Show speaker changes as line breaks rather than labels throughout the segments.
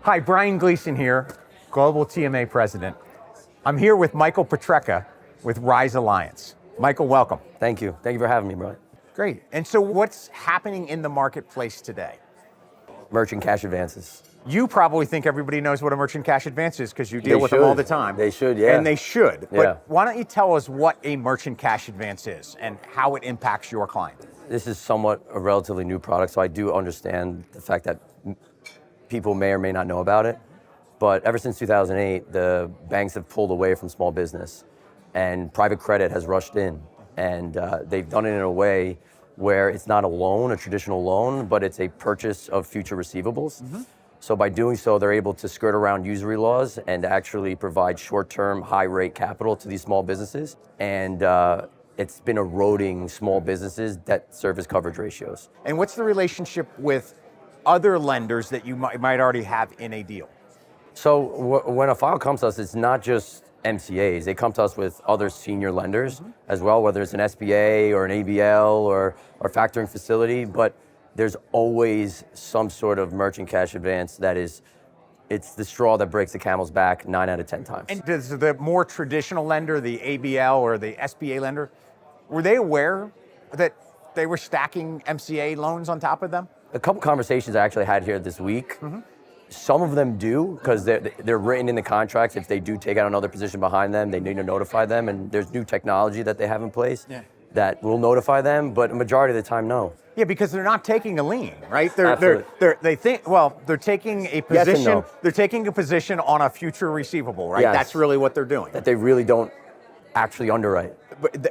Hi, Brian Gleason here, Global TMA President. I'm here with Michael Petrecca with Rise Alliance. Michael, welcome.
Thank you. Thank you for having me, Brian.
Great. And so what's happening in the marketplace today?
Merchant cash advances.
You probably think everybody knows what a merchant cash advance is because you deal with them all the time.
They should, yeah.
And they should.
Yeah.
But why don't you tell us what a merchant cash advance is and how it impacts your client?
This is somewhat a relatively new product, so I do understand the fact that people may or may not know about it. But ever since 2008, the banks have pulled away from small business and private credit has rushed in. And they've done it in a way where it's not a loan, a traditional loan, but it's a purchase of future receivables. Mm-hmm. So by doing so, they're able to skirt around usury laws and actually provide short-term, high-rate capital to these small businesses. And it's been eroding small businesses' debt service coverage ratios.
And what's the relationship with other lenders that you might already have in a deal?
So when a file comes to us, it's not just MCAs. They come to us with other senior lenders as well, whether it's an SBA or an ABL or factoring facility, but there's always some sort of merchant cash advance it's the straw that breaks the camel's back 9 out of 10 times.
And does the more traditional lender, the ABL or the SBA lender, were they aware that they were stacking MCA loans on top of them?
A couple conversations I actually had here this week. Mm-hmm. Some of them do, because they're written in the contracts. If they do take out another position behind them, they need to notify them, and there's new technology that they have in place that will notify them, but a majority of the time, no.
Yeah, because they're not taking a lien, right? They're taking a position.
Yes and no.
They're taking a position on a future receivable, right?
Yes.
That's really what they're doing.
That they really don't actually underwrite.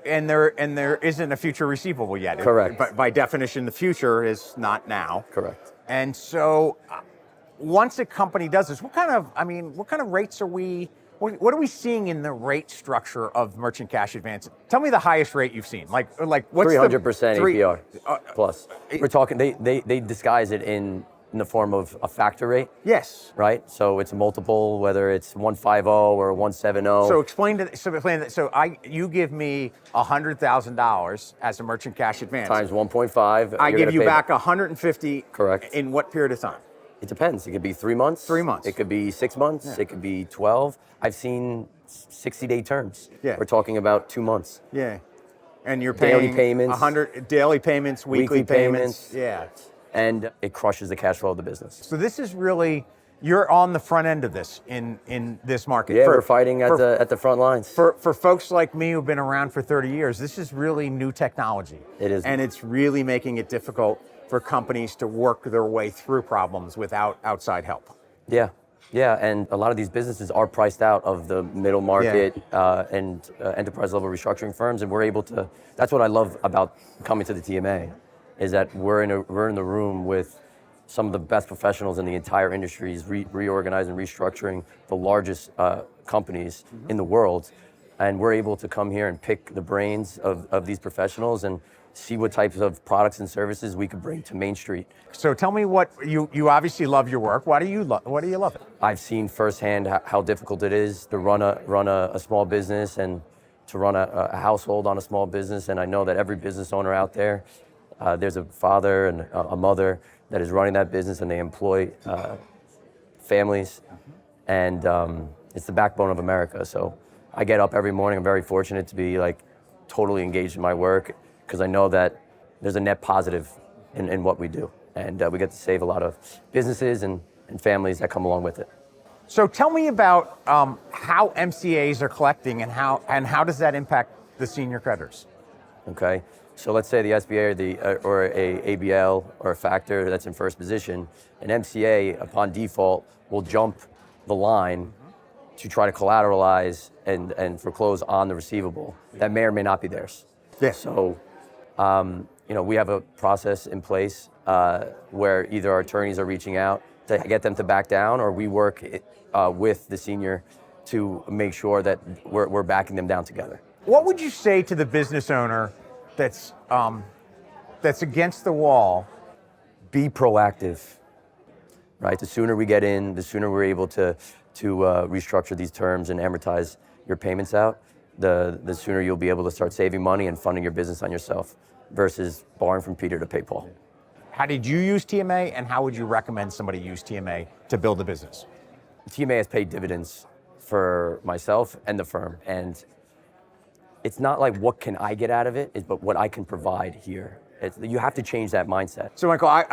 And there isn't a future receivable yet.
Correct.
But by definition, the future is not now.
Correct.
And so, once a company does this, what kind of rates are we? What are we seeing in the rate structure of merchant cash advance? Tell me the highest rate you've seen. Like what's
300% APR plus. We're talking. They disguise it in the form of a factor rate.
Yes.
Right. So it's multiple, whether it's 150 or 170.
So explain that. So you give me $100,000 as a merchant cash advance
times 1.5.
I give you back 150.
Correct.
In what period of time?
It depends. It could be 3 months.
3 months.
It could be 6 months.
Yeah.
It could be 12. I've seen 60-day terms.
Yeah.
We're talking about 2 months.
Yeah. And you're paying
daily payments,
100 daily payments, weekly payments. Yeah.
And it crushes the cash flow of the business.
So this is really, you're on the front end of this in this market.
Yeah, we're fighting at the front lines.
For folks like me who've been around for 30 years, this is really new technology.
It is.
And it's really making it difficult for companies to work their way through problems without outside help.
Yeah, and a lot of these businesses are priced out of the middle market and enterprise level restructuring firms, and we're able to. That's what I love about coming to the TMA, is that we're in the room with some of the best professionals in the entire industries, reorganizing, restructuring the largest companies in the world, and we're able to come here and pick the brains of these professionals and see what types of products and services we could bring to Main Street.
So tell me what you obviously love your work. Why do you love it?
I've seen firsthand how difficult it is to run a small business and to run a household on a small business. And I know that every business owner out there, there's a father and a mother that is running that business, and they employ families, and it's the backbone of America. So I get up every morning. I'm very fortunate to be totally engaged in my work, because I know that there's a net positive in what we do. And we get to save a lot of businesses and families that come along with it.
So tell me about how MCAs are collecting and how does that impact the senior creditors?
Okay, so let's say the SBA or a ABL or a factor that's in first position, an MCA upon default will jump the line to try to collateralize and foreclose on the receivable that may or may not be theirs.
Yeah.
So, we have a process in place where either our attorneys are reaching out to get them to back down, or we work with the senior to make sure that we're backing them down together.
What would you say to the business owner that's against the wall?
Be proactive, right? The sooner we get in, the sooner we're able to restructure these terms and amortize your payments out, the sooner you'll be able to start saving money and funding your business on yourself versus borrowing from Peter to pay Paul.
How did you use TMA, and how would you recommend somebody use TMA to build a business?
TMA has paid dividends for myself and the firm. And it's not like what can I get out of it, but what I can provide here. You have to change that mindset.
So Michael, I'll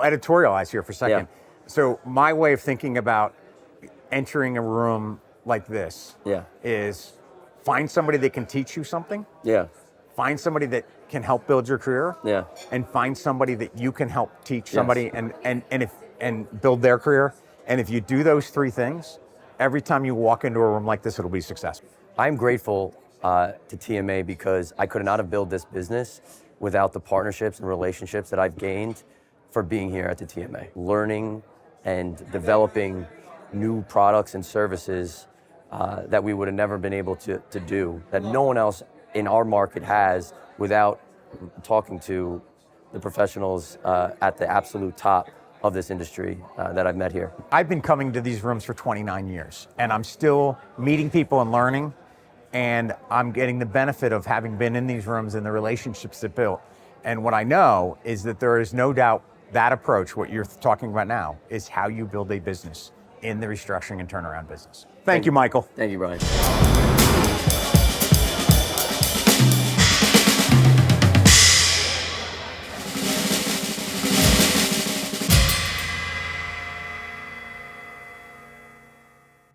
editorialize here for a second.
Yeah.
So my way of thinking about entering a room like this is find somebody that can teach you something.
Yeah.
Find somebody that can help build your career.
Yeah.
And find somebody that you can help teach somebody and build their career. And if you do those three things, every time you walk into a room like this, it'll be successful.
I'm grateful to TMA because I could not have built this business without the partnerships and relationships that I've gained for being here at the TMA. Learning and developing new products and services that we would have never been able to do, that no one else in our market has, without talking to the professionals at the absolute top of this industry that I've met here.
I've been coming to these rooms for 29 years, and I'm still meeting people and learning, and I'm getting the benefit of having been in these rooms and the relationships that built. And what I know is that there is no doubt that approach, what you're talking about now, is how you build a business in the restructuring and turnaround business. Thank you, Michael.
Thank you, Brian.